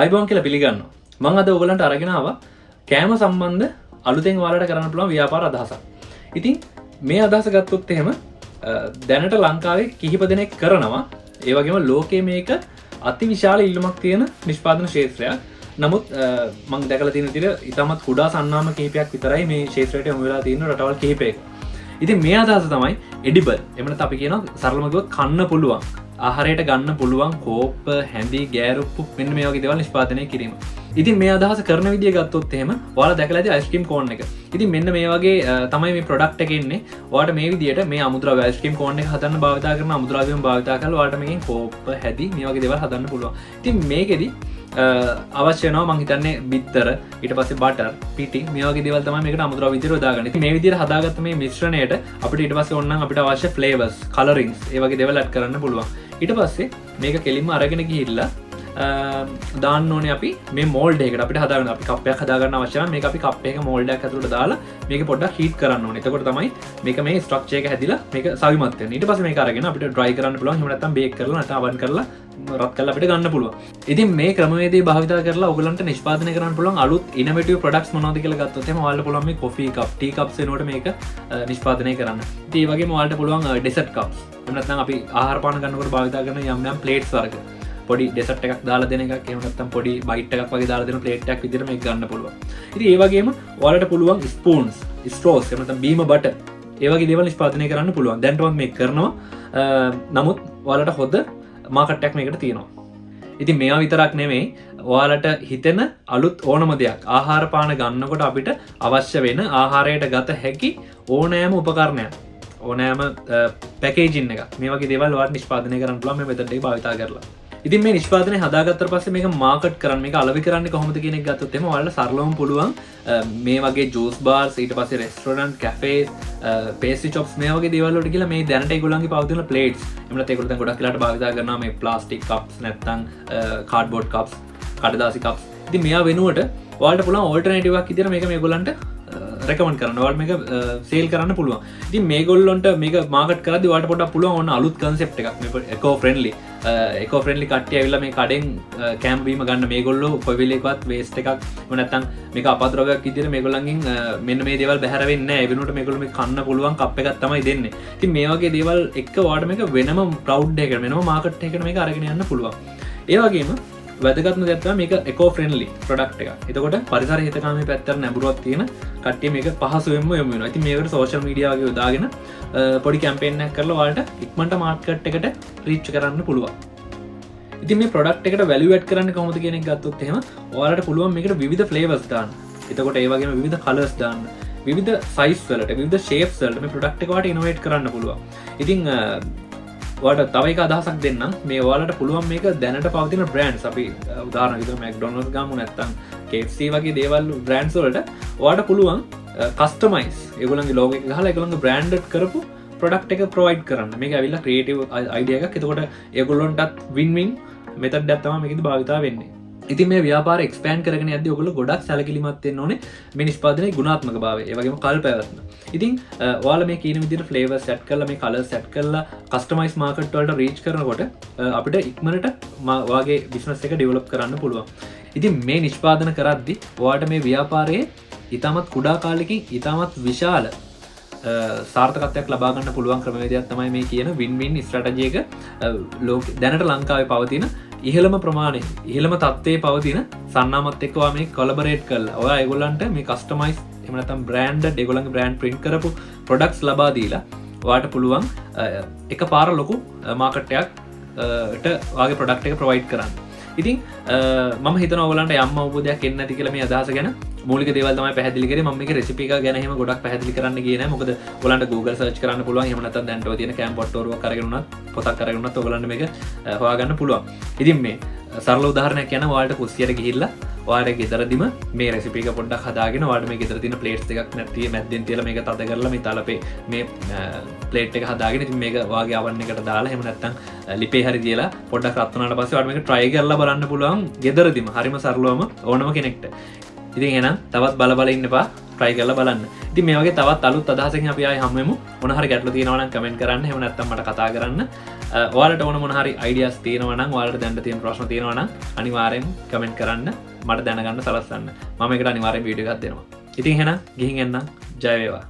අයිබෝන් කියලා පිළිගන්නවා. මම අද ඔයගලන්ට අරගෙන ආවා කෑම සම්බන්ධ අලුතෙන් ඔයාලට කරන්න පුළුවන් ව්‍යාපාර අදහසක්. ඉතින් මේ අදහස ගත්තොත් එහෙම දැනට ලංකාවේ කිහිප දෙනෙක් කරනවා. ඒ වගේම ලෝකයේ මේක අතිවිශාල ඉල්ලුමක් තියෙන නිෂ්පාදන ක්ෂේත්‍රයක්. නමුත් මම දැකලා තියෙන විදිහට ඉතාමත් කුඩා සන්නාම කිහිපයක් විතරයි මේ ක්ෂේත්‍රයට යොමු වෙලා තියෙන රටවල් කිහිපයක. ඉතින් මේ අදහස තමයි එඩිබල්. එහෙම නැත්නම් අපි කියනවා සරලව කිව්වොත් කන්න පුළුවන්. ආහාරයට ගන්න පුළුවන් කෝප්ප, හැඳි, ගෑරුප්පු මෙන්න මේ වගේ දේවල් නිෂ්පාදනය කිරීම. ඉතින් මේ අදහස කරන විදිය ගත්තොත් එහෙම ඔයාලා දැකලා ඇති අයිස්ක්‍රීම් කෝන් එක. ඉතින් මෙන්න මේ වගේ තමයි මේ ප්‍රොඩක්ට් එක එන්නේ. ඔයාලට මේ විදියට මේ අමුද්‍රව්‍ය අයිස්ක්‍රීම් කෝන් එක හදන්න භාවිතා කරන අමුද්‍රව්‍යම භාවිතා කරලා ඔයාලට මේකෙන් කෝප්ප, හැඳි මේ වගේ දේවල් හදන්න පුළුවන්. ඉතින් මේකෙදි අවශ්‍ය වෙනවා මං හිතන්නේ බිත්තර, ඊට පස්සේ බටර්, පිටි මේ වගේ දේවල් තමයි මේකට අමුද්‍රව්‍ය විදියට යොදාගන්නේ. ඉතින් මේ විදියට හදාගත්ත මේ මිශ්‍රණයට අපිට ඊට පස්සේ ඕනනම් අපිට අවශ්‍ය ෆ්ලේවර්ස්, කලරින්ග්ස් ඒ වගේ දේවල් ඇඩ් කරන්න පුළුවන්. ඊට පස්සේ මේක කෙලින්ම අරගෙන ගිහිල්ලා දාන්න ඕනේ අපි මේ මෝල්ඩ් එකකට. අපිට හදාගන්න අපි කප් එකක් හදාගන්න අවශ්‍ය නම් මේක අපි කප් එකක මෝල්ඩ් එකක් ඇතුළට දාලා මේක පොඩ්ඩක් හීට් කරන්න ඕනේ. එතකොට තමයි මේක මේ ස්ට්‍රක්චර් එක හැදිලා මේක සවිමත් වෙන්නේ. ඊට පස්සේ මේක අරගෙන අපිට ඩ්‍රයි කරන්න පුළුවන්. එහෙම නැත්නම් බේක් කරලා නැත්නම් අවන් කරලා රත් කරලා අපිට ගන්න පුළුවන්. ඉතින් මේ ක්‍රමවේදය භාවිත කරලා ඔයගලන්ට නිෂ්පාදනය කරන්න පුළුවන් අලුත් ඉනොවේටිව් ප්‍රොඩක්ට්ස් මොනවද කියලා ගත්තොත් එහෙම ඔයාලට පුළුවන් මේ කොෆි කප්, ටී කප්ස් වෙනුවට මේක නිෂ්පාදනය කරන්න. ඉතින් ඒ වගේම ඔයාලට පුළුවන් ඩෙසර්ට් කප්ස්. එහෙම නැත්නම් අපි ආහාර පාන ගන්නකොට භාවිත කරන යම් යම් ප්ලේට්ස් වර්ග. පොඩි ඩෙසර්ට් එකක් දාලා දෙන එකක්, එහෙම නැත්නම් පොඩි බයිට් එකක් වගේ දාලා දෙන ප්ලේට් එකක් විදිහට මේක ගන්න පුළුවන්. ඉතින් ඒ වගේම ඔයාලට පුළුවන් ස්පූන්ස්, ස්ට්‍රෝස්, එහෙම නැත්නම් බීම බටර් ඒ වගේ දේවල් නිෂ්පාදනය කරන්න පුළුවන්. දැන්ටවත් මේක කරනවා. නමුත් ඔයාලට හොඳ මාකට් එකක් මේකට තියෙනවා. ඉතින් මේවා විතරක් නෙමෙයි, ඔයාලට හිතෙන අලුත් ඕනම දෙයක් ආහාර පාන ගන්නකොට අපිට අවශ්‍ය වෙන ආහාරයට ගත හැකි ඕනෑම උපකරණයක්, ඕනෑම පැකේජින් එක මේ වගේ දේවල් ඔයාලට නිෂ්පාදනය කරන්න පුළුවන් මේ මෙතඩ් එක භාවිත කරලා. ඉතින් මේ නිෂ්පාදනය හදාගත්තට පස්සේ මේක මාකට් කරන්න, මේක අලෙවි කරන්නේ කොහොමද කියන එක ගත්තොත් එහෙම ඔයාලට සරලවම පුළුවන් මේ වගේ ජූස් බාර්ස්, ඊට පස්සේ රෙස්ටොරන්ට්, කැෆේස්, පේස්ට්‍රි චොප්ස් මේ වගේ දේවල් වලට ගිහලා මේ දැනට ඒගොල්ලන්ගේ පවතින ප්ලේට්ස්, එහෙම නැත්නම් ඒගොල්ලෝ දැන් ගොඩක් වෙලාට භාවිත කරනවා මේ ප්ලාස්ටික් කප්ස් නැත්නම් කාඩ්බෝඩ් කප්ස්, කඩදාසි කප්ස්. ඉතින් මෙයා වෙනුවට ඔයාලට පුළුවන් ඕල්ටර්නේටිව් එකක් විදිහට මේක මේගොල්ලන්ට රෙකමන්ඩ් කරන්න, ඔයාලට මේක සේල් කරන්න පුළුවන්. ඉතින් මේගොල්ලොන්ට මේක මාකට් කරද්දී ඔයාලට පොඩ්ඩක් පුළුවන් ඕන අලුත් කන්සෙප්ට් එකක්, මේ එකෝ ෆ්‍රෙන්ඩ්ලි කට්ටිය ඇවිල්ලා මේ කඩෙන් කෑම බීම ගන්න. මේගොල්ලෝ කොයි වෙලේකවත් වේස්ට් එකක් එහෙම නැත්නම් මේක අපද්‍රව්‍යයක් විදිහට මේගොල්ලන්ගෙන් මෙන්න මේ දේවල් බැහැර වෙන්නේ නැහැ. ඒ වෙනුවට මේගොල්ලෝ මේ කන්න පුළුවන් කප් එකක් තමයි දෙන්නේ. ඉතින් මේ වගේ දේවල් එක්ක ඔයාලට මේක වෙනම ප්‍රවුඩ් එකකට, වෙනම මාකට් එකකට මේක අරගෙන යන්න පුළුවන්. ඒ වගේම වැදගත්ම දේ තමයි මේක එකෝ ෆ්‍රෙන්ඩ්ලි ප්‍රොඩක්ට් එකක්. එතකොට පරිසර හිතකාමී පැත්තට නැඹුරුවක් තියෙන කට්ටිය මේක පහසුවෙන්ම යොමු වෙනවා. ඉතින් මේකට සෝෂල් මීඩියා වගේ යොදාගෙන පොඩි කැම්පේන් එකක් කරලා ඔයාලට ඉක්මනට මාකට් එකට රීච් කරන්න පුළුවන්. ඉතින් මේ ප්‍රොඩක්ට් එකට වැලියු ඇඩ් කරන්නේ කොහොමද කියන එක ගත්තොත් එහෙම ඔයාලට පුළුවන් මේකට විවිධ ෆ්ලේවර්ස් දාන්න. එතකොට ඒ වගේම විවිධ කලර්ස් දාන්න. විවිධ සයිස් වලට, විවිධ ෂේප්ස් වලට මේ ප්‍රොඩක්ට් එක ඔයාලට ඉනෝවේට් කරන්න පුළුවන්. ඉතින් ඔයාලට තව එක අදහසක් දෙන්නම්. මේ ඔයාලට පුළුවන් මේක දැනට පවතින බ්‍රෑන්ඩ්ස්, අපි උදාහරණ විදිහට McDonald's ගමු නැත්නම් KFC වගේ දේවල් බ්‍රෑන්ඩ්ස් වලට ඔයාලට පුළුවන් කස්ටමයිස් ඒගොල්ලන්ගේ ලෝගෝ එක ගහලා ඒගොල්ලන්ගේ බ්‍රෑන්ඩඩ් කරපු ප්‍රොඩක්ට් එක ප්‍රොවයිඩ් කරන්න. මේක ඇවිල්ලා ක්‍රියේටිව් අයිඩියා එකක්. එතකොට ඒගොල්ලොන්ටත් වින් වින් මෙතඩ් එකක් තමයි මේකෙදි භාවිතා වෙන්නේ. ඉතින් මේ ව්‍යාපාරය එක්ස්පෑන්ඩ් කරගෙන යද්දී ඔයගොල්ලෝ ගොඩක් සැලකිලිමත් වෙන්න ඕනේ මේ නිෂ්පාදනයේ ගුණාත්මක භාවය, ඒ වගේම කල් පැවැත්ම. ඉතින් ඔයාලා මේ කියන විදිහට ෆ්ලේවර්ස් සෙට් කරලා, මේ කලර්ස් සෙට් කරලා කස්ටමයිස් මාකට් වලට රීච් කරනකොට අපිට ඉක්මනට වාගේ බිස්නස් එක ඩෙවලොප් කරන්න පුළුවන්. ඉතින් මේ නිෂ්පාදන කරද්දී ඔයාලට මේ ව්‍යාපාරයේ ඉතාමත් කුඩා කාලෙකින් ඉතාමත් විශාල සාර්ථකත්වයක් ලබා ගන්න පුළුවන් ක්‍රමවේදයක් තමයි මේ කියන වින් වින් ස්ට්‍රැටජි එක. දැනට ලංකාවේ පවතින ඉහළම ප්‍රමාණය, ඉහළම තත්ත්වයේ පවතින සන්නාමත් එක්ක ඔයා මේ කොලැබරේට් කරලා ඔයා ඒගොල්ලන්ට මේ කස්ටමයිස් එහෙම නැත්නම් බ්‍රෑන්ඩඩ් ඒගොල්ලන්ගේ බ්‍රෑන්ඩ් ප්‍රින්ට් කරපු ප්‍රොඩක්ට්ස් ලබා දීලා ඔයාට පුළුවන් එකපාර ලොකු මාකට් එකකට ඔයාගේ ප්‍රොඩක්ට් එක ප්‍රොවයිඩ් කරන්න. ඉතින් මම හිතනවා ඔයගලන්ට යම් අවබෝධයක් එන්න ඇති කියලා මේ අදහස ගැන. මූලික දේවල් තමයි පැහැදිලි කරේ. මම මේක රෙසිපි එක ගැන එහෙම ගොඩක් පැහැදිලි කරන්න ගියේ නැහැ. මොකද ඔයගලන්ට Google search කරන්න පුළුවන්. එහෙම නැත්නම් දැන්ට ඔය තියෙන කැම්ප් පොට්ටෝරුවක් අරගෙන උනත් පොතක් අරගෙන උනත් ඔයගලන්ට මේක හොයාගන්න පුළුවන්. ඉතින් මේ සරල උදාහරණයක් කියන ඔයාලට කුස්සියට ගිහිල්ලා ඔයාලගේ ගෙදරදිම මේ රෙසිපි එක පොඩ්ඩක් හදාගෙන ඔයාලට මේ ගෙදර තියෙන ප්ලේට්ස් එකක් නැත්නම් මැද්දෙන් තියලා මේක තද කරලා මේ තලපේ මේ ප්ලේට් එක හදාගෙන ඉතින් මේක ඔයාගේ oven එකට දාලා එහෙම නැත්නම් ලිපේ හරි තියලා පොඩ්ඩක් රත් වුණාට පස්සේ ඔයාලට මේක try කරලා බලන්න පුළුවන් ගෙදරදිම. හරිම සරලවම ඕනම කෙනෙක්ට. ඉතින් එහෙනම් තවත් බල ඉන්න එපා, try කරලා බලන්න. ඉතින් මේ වගේ තවත් අලුත් අදහසකින් අපි ආයෙ හම්බෙමු. මොන හරි ගැටලු තියෙනවා නම් කමෙන්ට් කරන්න. එහෙම නැත්නම් මට කතා කරන්න. ඔයාලට ඕන මොන හරි අයිඩියස් තියෙනවා නම් ඔයාලට දැන් තියෙන ප්‍රශ්න තියෙනවා නම් අනිවාර්යෙන් කමෙන්ට් කරන්න මට දැනගන්න සලස්සන්න මම ඒකට අනිවාර්යෙන් වීඩියෝ එකක් දෙනවා ඉතින් එහෙනම් ගිහින් එන්න ජය වේවා